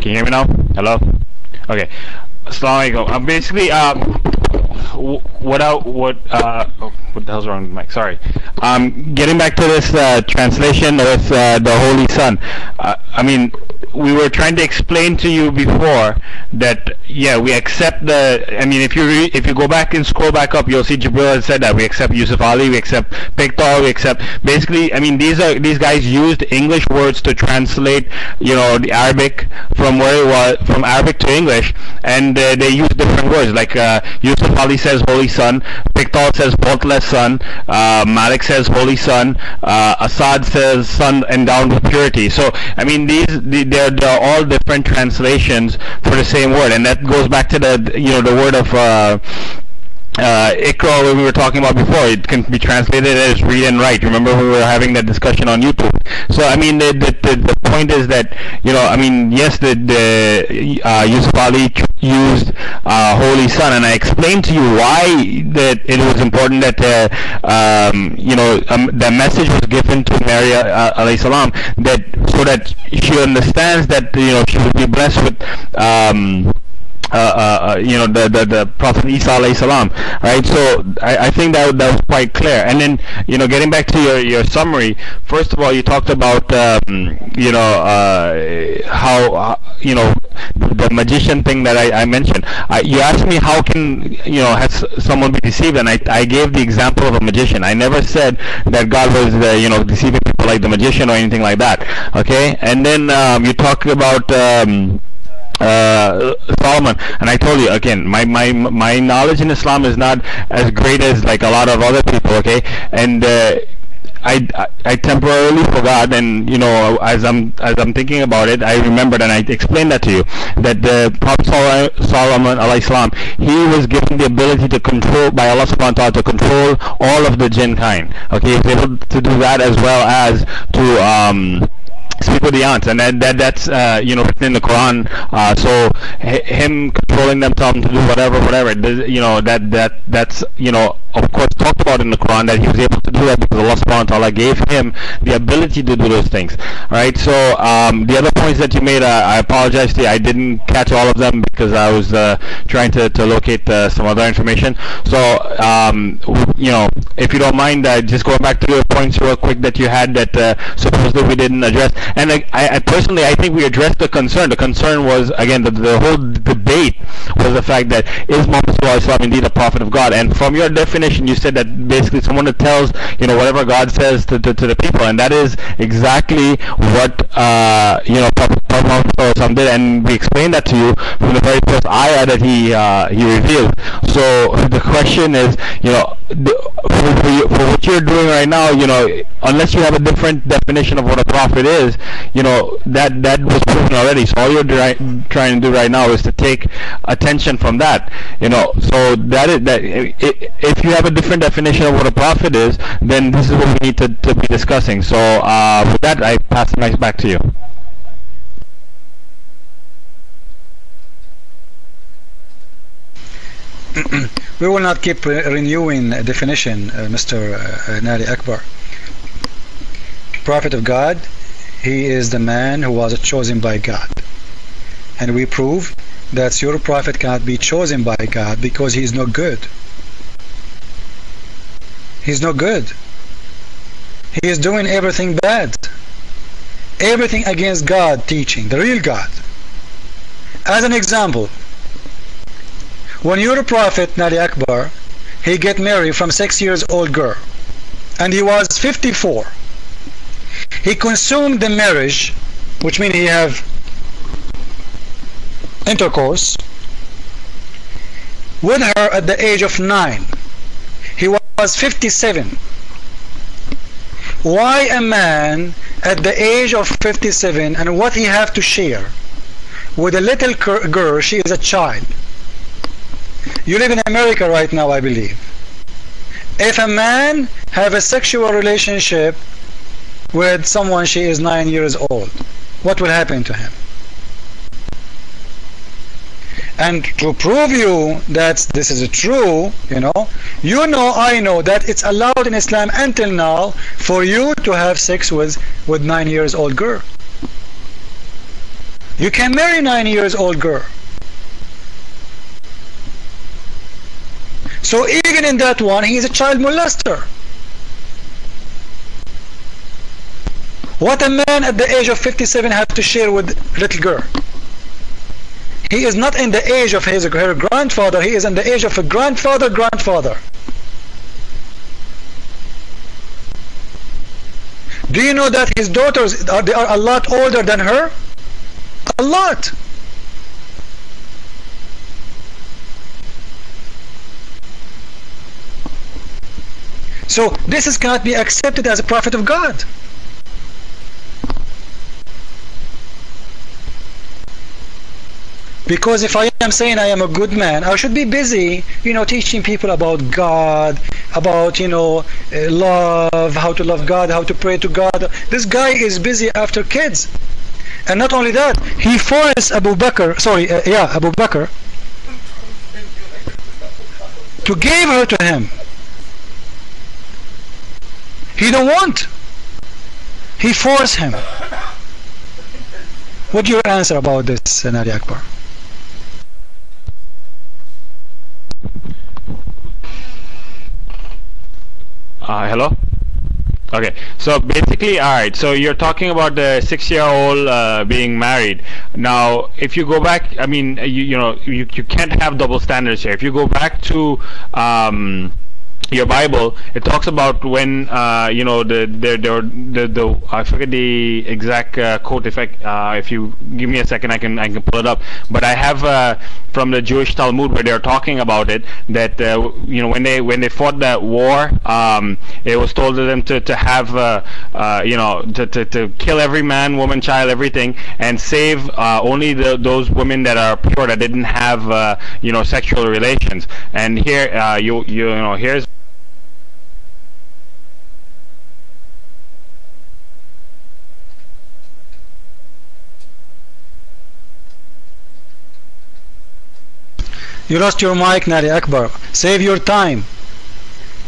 Can you hear me now? Hello? Okay. Assalamu alaikum. Basically, what the hell's wrong with the mic? Sorry. Getting back to this translation with the Holy Son. I mean, we were trying to explain to you before that, yeah, we accept the. I mean, if you go back and scroll back up, you'll see Jibril has said that we accept Yusuf Ali, we accept Pickthall, we accept. Basically, I mean, these guys used English words to translate, you know, the Arabic from where it was, from Arabic to English, and they use different words. Like Yusuf Ali says Holy Son, Pickthall says faultless Son, Malik says Holy Son, Assad says Son endowed with purity. So I mean, they're all different translations for the same word, and that goes back to the, you know, the word of Ikra, when we were talking about before. It can be translated as read and write. Remember, we were having that discussion on YouTube. So I mean, the point is that, you know, I mean, yes, the Yusuf Ali used Holy Son, and I explained to you why that it was important that you know, the message was given to Mary alayhi salam, that so that she understands that, you know, she will be blessed with you know, the Prophet Isa alayhi salam, right? So I think that was quite clear. And then, you know, getting back to your summary, first of all, you talked about you know, how you know, the magician thing that I mentioned. You asked me how can, you know, has someone be deceived, and I gave the example of a magician. I never said that God was you know, deceiving people like the magician or anything like that. Okay? And then you talked about Solomon, and I told you again, my knowledge in Islam is not as great as like a lot of other people, okay? And I temporarily forgot, and you know, as I'm thinking about it, I remembered, and I explained that to you, that the Prophet Solomon alayhi salam, he was given the ability to control, by Allah subhanahu wa ta'ala, to control all of the jinn kind. Okay, he was able to do that as well as to speak with the ants, and that's you know, written in the Quran. So him controlling them, telling them to do whatever, you know, that's you know, of course, talked about in the Quran, that he was able to do that because Allah subhanahu wa ta'ala gave him the ability to do those things, right? So the other points that you made, I apologize to you, I didn't catch all of them because I was trying to locate some other information. So you know, if you don't mind, just going back to the points real quick that you had that supposedly we didn't address. And I personally, I think we addressed the concern. The concern was, again, the whole debate was the fact that, is Muhammad sallallahu alaihi wasallam indeed a prophet of God? And from your definition, you said that basically someone that tells, you know, whatever God says to the people, and that is exactly what you know, Prophet Muhammad sallallahu alaihi wasallam did, and we explained that to you from the very first ayah that he revealed. So the question is, you know, for what you're doing right now, you know, unless you have a different definition of what a prophet is, you know, that was proven already. So all you're trying to do right now is to take attention from that, you know. So that is that. If you have a different definition of what a prophet is, then this is what we need to be discussing. So with that, I pass the mic back to you. We will not keep renewing a definition, Mr. Naliakbar. Prophet of God, he is the man who was chosen by God, and we prove that your prophet cannot be chosen by God because he is not good. He's not good. He is doing everything bad, everything against God teaching, the real God. As an example, when your prophet Naliakbar, he get married from 6 years old girl, and he was 54. He consumed the marriage, which means he have intercourse with her at the age of 9. He was 57. Why a man at the age of 57, and what he have to share with a little girl? She is a child. You live in America right now, I believe. If a man have a sexual relationship with someone, she is 9 years old, what will happen to him? And to prove you that this is true, you know, I know that it's allowed in Islam until now for you to have sex with 9 years old girl. You can marry 9 years old girl. So even in that one, he is a child molester. What a man at the age of 57 has to share with little girl? He is not in the age of her grandfather, he is in the age of a grandfather. Do you know that his daughters, they are a lot older than her? A lot. So this cannot be accepted as a prophet of God. Because if I am saying I am a good man, I should be busy, teaching people about God, about, love, how to love God, how to pray to God. This guy is busy after kids. And not only that, he forced Abu Bakr to give her to him. He don't want. He forced him. What's your answer about this, Naliakbar? Hello? Okay, so basically, alright, so you're talking about the 6-year-old being married. Now, if you go back, I mean, you can't have double standards here. If you go back to your Bible, it talks about when I forget the exact quote. If you give me a second, I can pull it up. But I have from the Jewish Talmud where they're talking about it that when they fought that war, it was told to them to have to kill every man, woman, child, everything, and save only those women that are pure, that didn't have sexual relations. And here here's. You lost your mic, Naliakbar. Save your time.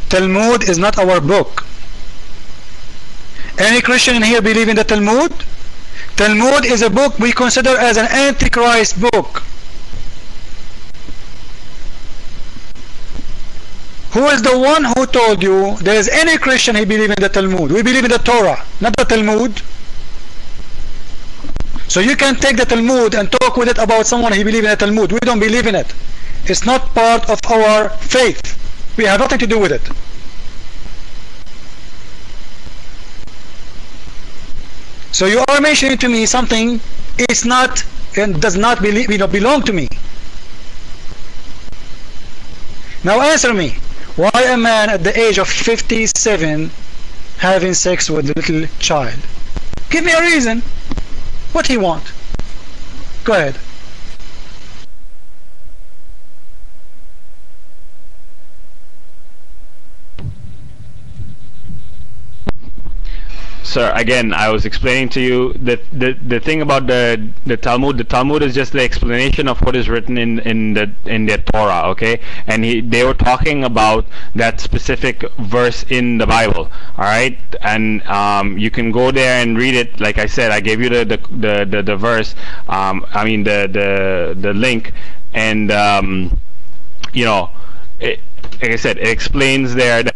Talmud is not our book. Any Christian in here believe in the Talmud? Talmud is a book we consider as an Antichrist book. Who is the one who told you there is any Christian who believe in the Talmud? We believe in the Torah, not the Talmud. So you can take the Talmud and talk with it about someone who believes in the Talmud. We don't believe in it. It's not part of our faith. We have nothing to do with it. So you are mentioning to me something is not and does not belong to me. Now answer me. Why a man at the age of 57 having sex with a little child? Give me a reason. What he want? Go ahead. Sir, again, I was explaining to you that the thing about the Talmud. The Talmud is just the explanation of what is written in the Torah, okay? And they were talking about that specific verse in the Bible, all right? And you can go there and read it. Like I said, I gave you the verse. The link, and like I said, it explains there that